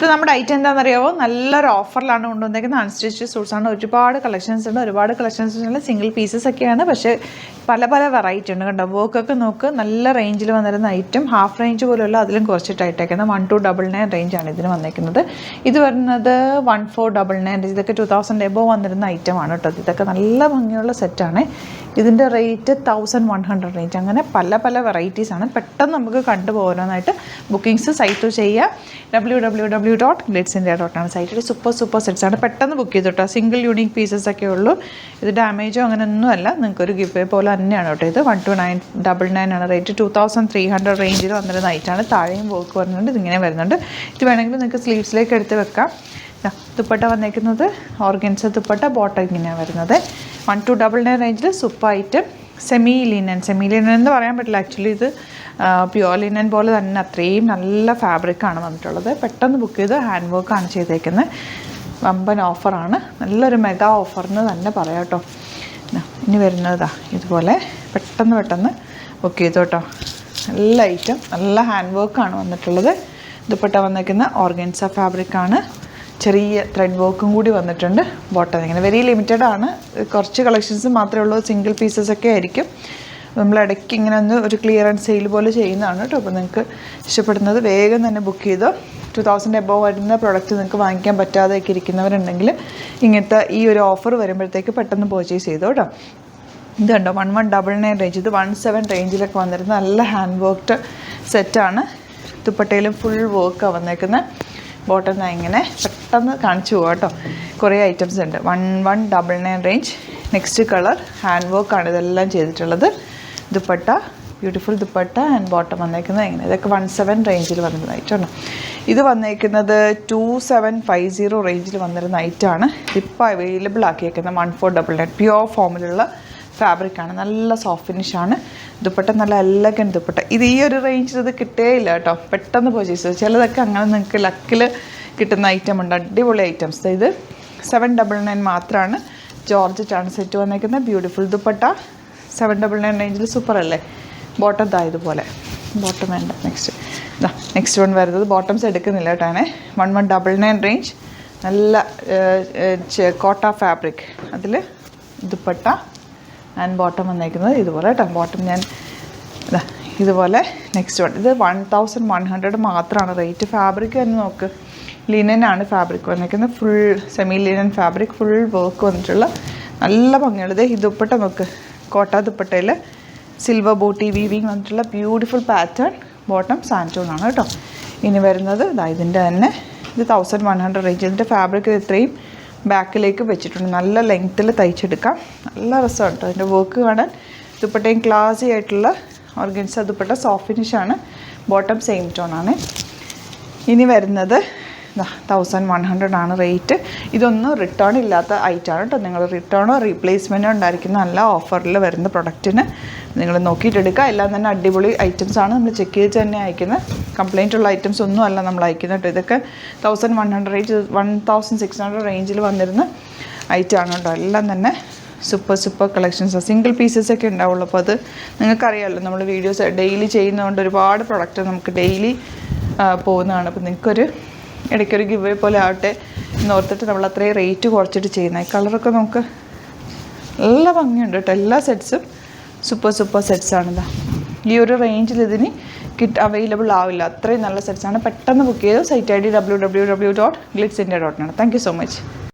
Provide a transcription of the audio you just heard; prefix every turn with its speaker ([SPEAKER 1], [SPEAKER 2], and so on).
[SPEAKER 1] ഇത് നമ്മുടെ ഐറ്റം എന്താണെന്നറിയാമോ? നല്ലൊരു ഓഫറിലാണ് കൊണ്ടുവന്നേക്കുന്നത്. അൺസ്റ്റിച്ച് സൂട്ട്സാണ്. ഒരുപാട് കളക്ഷൻസ് ഉണ്ട്. ഒരുപാട് കളക്ഷൻസ് ഉള്ള സിംഗിൾ പീസസ് ഒക്കെയാണ്. പക്ഷേ പല പല വെറൈറ്റി ഉണ്ട് കണ്ടോ. വർക്കൊക്കെ നോക്ക്. നല്ല റേഞ്ചിൽ വന്നിരുന്ന ഐറ്റം. ഹാഫ് റേഞ്ച് പോലെയല്ല, അതിലും കുറച്ചിട്ടായിട്ടേക്കുന്നത്. 1299 റേഞ്ചാണ് ഇതിന് വന്നേക്കുന്നത്. ഇത് വരുന്നത് 1499. ഇതൊക്കെ 2000 എബോ വന്നിരുന്ന ഐറ്റമാണ് കേട്ടോ. ഇതൊക്കെ നല്ല ഭംഗിയുള്ള സെറ്റാണ്. ഇതിൻ്റെ റേറ്റ് 1100 റേഞ്ച്. അങ്ങനെ പല പല വെറൈറ്റീസാണ്. പെട്ടെന്ന് നമുക്ക് കണ്ടുപോകാനായിട്ട് ബുക്കിങ്സ് സൈറ്റ് ചെയ്യുക. www.glitzindia.com സൈറ്റിൽ സൂപ്പർ സെറ്റ്സാണ്. പെട്ടെന്ന് ബുക്ക് ചെയ്തു കേട്ടോ. സിംഗിൾ യൂണിക് പീസസ് ഒക്കെ ഉള്ളൂ. ഇത് ഡാമേജോ അങ്ങനെയൊന്നുമല്ല. നിങ്ങൾക്കൊരു ഗിഫ്റ്റ് പോലെ തന്നെയാണ് കേട്ടോ. ഇത് 1299 ആണ് റേറ്റ്. 2300 റേഞ്ചിൽ വന്നിരുന്ന ഐറ്റാണ്. താഴെയും വർക്ക് വരുന്നുണ്ട്. ഇതിങ്ങനെ വരുന്നുണ്ട്. ഇത് വേണമെങ്കിൽ നിങ്ങൾക്ക് സ്ലീവ്സിലേക്ക് എടുത്ത് വെക്കാം. ദുപ്പട്ട വന്നേക്കുന്നത് ഓർഗൻസ ദുപ്പട്ട. ബോട്ടം ഇങ്ങനെയാണ് വരുന്നത്. 1299 റേഞ്ചിൽ സൂപ്പർ ഐറ്റം. സെമി ലിനൻ എന്ന് പറയാൻ പറ്റില്ല. ആക്ച്വലി ഇത് പ്യുവർ ലിനൻ പോലെ തന്നെ അത്രയും നല്ല ഫാബ്രിക്കാണ് വന്നിട്ടുള്ളത്. പെട്ടെന്ന് ബുക്ക് ചെയ്ത് ഹാൻഡ് വർക്കാണ് ചെയ്തേക്കുന്നത്. വമ്പൻ ഓഫറാണ്. നല്ലൊരു മെഗാ ഓഫറിന് തന്നെ പറയാം കേട്ടോ. ഇനി വരുന്നതാ ഇതുപോലെ പെട്ടെന്ന് ബുക്ക് ചെയ്തു കേട്ടോ. നല്ല ഐറ്റം, നല്ല ഹാൻഡ് വർക്കാണ് വന്നിട്ടുള്ളത്. ദുപ്പട്ട വന്നേക്കുന്ന ഓർഗൻസ ഫാബ്രിക്കാണ്. ചെറിയ ത്രെഡ് വർക്കും കൂടി വന്നിട്ടുണ്ട്. ബോട്ടം ഇങ്ങനെ വെരി ലിമിറ്റഡ് ആണ്. കുറച്ച് കളക്ഷൻസ് മാത്രമേ ഉള്ളൂ. സിംഗിൾ പീസസ് ഒക്കെ ആയിരിക്കും. നമ്മൾ ഇടയ്ക്ക് ഇങ്ങനെ ഒന്ന് ഒരു ക്ലിയറൻസ് സെയിൽ പോലെ ചെയ്യുന്നതാണ് കേട്ടോ. അപ്പോൾ നിങ്ങൾക്ക് ഇഷ്ടപ്പെടുന്നത് വേഗം തന്നെ ബുക്ക് ചെയ്തോ. 2000 എബോ വരുന്ന പ്രൊഡക്റ്റ് നിങ്ങൾക്ക് വാങ്ങിക്കാൻ പറ്റാതെയൊക്കെ ഇരിക്കുന്നവരുണ്ടെങ്കിൽ ഇങ്ങനത്തെ ഈ ഒരു ഓഫർ വരുമ്പോഴത്തേക്ക് പെട്ടെന്ന് പർച്ചേസ് ചെയ്തോ കേട്ടോ. ഇത് കണ്ടോ 1199 റേഞ്ച്. ഇത് 17 റേഞ്ചിലൊക്കെ വന്നിരുന്ന നല്ല ഹാൻഡ് വർക്ക്ഡ് സെറ്റാണ്. ദുപ്പട്ടയിലും ഫുൾ വർക്കാണ് വന്നേക്കുന്നത്. ബോട്ടം ഇങ്ങനെ പെട്ടെന്ന് കാണിച്ചു പോകാം കേട്ടോ. കുറേ ഐറ്റംസ് ഉണ്ട്. 1199 റേഞ്ച്. നെക്സ്റ്റ് കളർ ഹാൻഡ് വർക്കാണ് ഇതെല്ലാം ചെയ്തിട്ടുള്ളത്. Dupatta beautiful dupatta and bottom വന്നേക്കുന്നത് എങ്ങനെ. ഇതൊക്കെ 17 റേഞ്ചിൽ വന്നിരുന്ന ഐറ്റമാണ്. ഇത് വന്നേക്കുന്നത് 2750 റേഞ്ചിൽ വന്നിരുന്ന ഐറ്റമാണ്. ഇപ്പോൾ അവൈലബിൾ ആക്കിയേക്കുന്നത് 1499 പ്യുവർ ഫോമിലുള്ള ഫാബ്രിക്കാണ്. നല്ല സോഫ്റ്റ് ഫിനിഷാണ്. ദുപ്പട്ട നല്ല എലഗൻറ്റ് ദുപ്പട്ട. ഇത് ഈ ഒരു റേഞ്ചിൽ ഇത് കിട്ടുകയില്ല കേട്ടോ. പെട്ടെന്ന് പർച്ചേസ്. ചിലതൊക്കെ അങ്ങനെ നിങ്ങൾക്ക് ലക്കിൽ കിട്ടുന്ന ഐറ്റം ഉണ്ട്. അടിപൊളി ഐറ്റംസ്. ഇത് 799 മാത്രമാണ്. ജോർജറ്റാണ് സെറ്റ് വന്നേക്കുന്നത്. ബ്യൂട്ടിഫുൾ ദുപ്പട്ട 799 റേഞ്ചിൽ സൂപ്പർ അല്ലേ. ബോട്ടം ഇതുപോലെ. ബോട്ടം വേണ്ട. നെക്സ്റ്റ് വൺ വരുന്നത് ബോട്ടംസ് എടുക്കുന്നില്ല കേട്ടോ. 1199 റേഞ്ച്. നല്ല കോട്ട ഫാബ്രിക്. അതിൽ ദുപ്പട്ട ആൻഡ് ബോട്ടം വന്നേക്കുന്നത് ഇതുപോലെ കേട്ടോ. ബോട്ടം ഞാൻ ഇതുപോലെ. നെക്സ്റ്റ് വൺ ഇത് 1100 മാത്രമാണ് റേറ്റ്. ഫാബ്രിക് തന്നെ നോക്ക്. ലിനനാണ് ഫാബ്രിക് വന്നേക്കുന്നത്. Full semi linen fabric. Full work വന്നിട്ടുള്ള നല്ല ഭംഗിയുള്ളത്. ഈ ദുപ്പട്ട നോക്ക്. കോട്ട ദുപ്പട്ടയിൽ സിൽവർ ബോട്ടി വീവിങ് വന്നിട്ടുള്ള ബ്യൂട്ടിഫുൾ പാറ്റേൺ. ബോട്ടം സാൻറ്റോണാണ് കേട്ടോ. ഇനി വരുന്നത് ഇതിൻ്റെ തന്നെ. ഇത് 1100 റേഞ്ച്. ഇതിൻ്റെ ഫാബ്രിക് ഇത്രയും ബാക്കിലേക്ക് വെച്ചിട്ടുണ്ട്. നല്ല ലെങ്ത്തിൽ തയ്ച്ചെടുക്കാം. നല്ല രസമാണ് കേട്ടോ അതിൻ്റെ വർക്ക് കാണാൻ. ദുപ്പട്ടയും ക്ലാസി ആയിട്ടുള്ള ഓർഗൻസ ദുപ്പട്ട. സോഫ്റ്റ് ഫിനിഷാണ്. ബോട്ടം സെയിം ടോണാണ്. ഇനി വരുന്നത് 1100 ആണ് റേറ്റ്. ഇതൊന്നും റിട്ടേൺ ഇല്ലാത്ത ഐറ്റമാണ് കേട്ടോ. നിങ്ങൾ റിട്ടേണോ റീപ്ലേസ്മെൻറ്റോ ഉണ്ടായിരിക്കുന്ന നല്ല ഓഫറിൽ വരുന്ന പ്രൊഡക്റ്റിന് നിങ്ങൾ നോക്കിയിട്ടെടുക്കുക. എല്ലാം തന്നെ അടിപൊളി ഐറ്റംസാണ്. നമ്മൾ ചെക്ക് ചെയ്ത് തന്നെ അയക്കുന്നത്. കംപ്ലയിൻ്റ് ഉള്ള ഐറ്റംസ് ഒന്നും അല്ല നമ്മൾ അയക്കുന്നത് കേട്ടോ. ഇതൊക്കെ 1100 റേഞ്ച് 1600 റേഞ്ചിൽ വന്നിരുന്ന ഐറ്റമാണ് കേട്ടോ. എല്ലാം തന്നെ സൂപ്പർ കളക്ഷൻസ്. സിംഗിൾ പീസസ് ഒക്കെ ഉണ്ടാവുള്ളൂ. അപ്പോൾ അത് നിങ്ങൾക്കറിയാമല്ലോ. നമ്മൾ വീഡിയോസ് ഡെയിലി ചെയ്യുന്നതുകൊണ്ട് ഒരുപാട് പ്രൊഡക്റ്റ് നമുക്ക് ഡെയിലി പോകുന്നതാണ്. അപ്പോൾ നിങ്ങൾക്കൊരു ഇടയ്ക്കൊരു ഗിവ് അവേ പോലെ ആവട്ടെ എന്നോർത്തിട്ട് നമ്മൾ അത്രയും റേറ്റ് കുറച്ചിട്ട് ചെയ്യുന്നത്. ഈ കളറൊക്കെ നമുക്ക് നല്ല ഭംഗിയുണ്ട് കേട്ടോ. എല്ലാ സെറ്റ്സും സൂപ്പർ സെറ്റ്സാണിതാ. ഈ ഒരു റേഞ്ചിൽ ഇതിന് അവൈലബിൾ ആവില്ല. അത്രയും നല്ല സെറ്റ്സാണ്. പെട്ടെന്ന് ബുക്ക് ചെയ്തു. Site ID www.glitzindia.com. Thank you so much.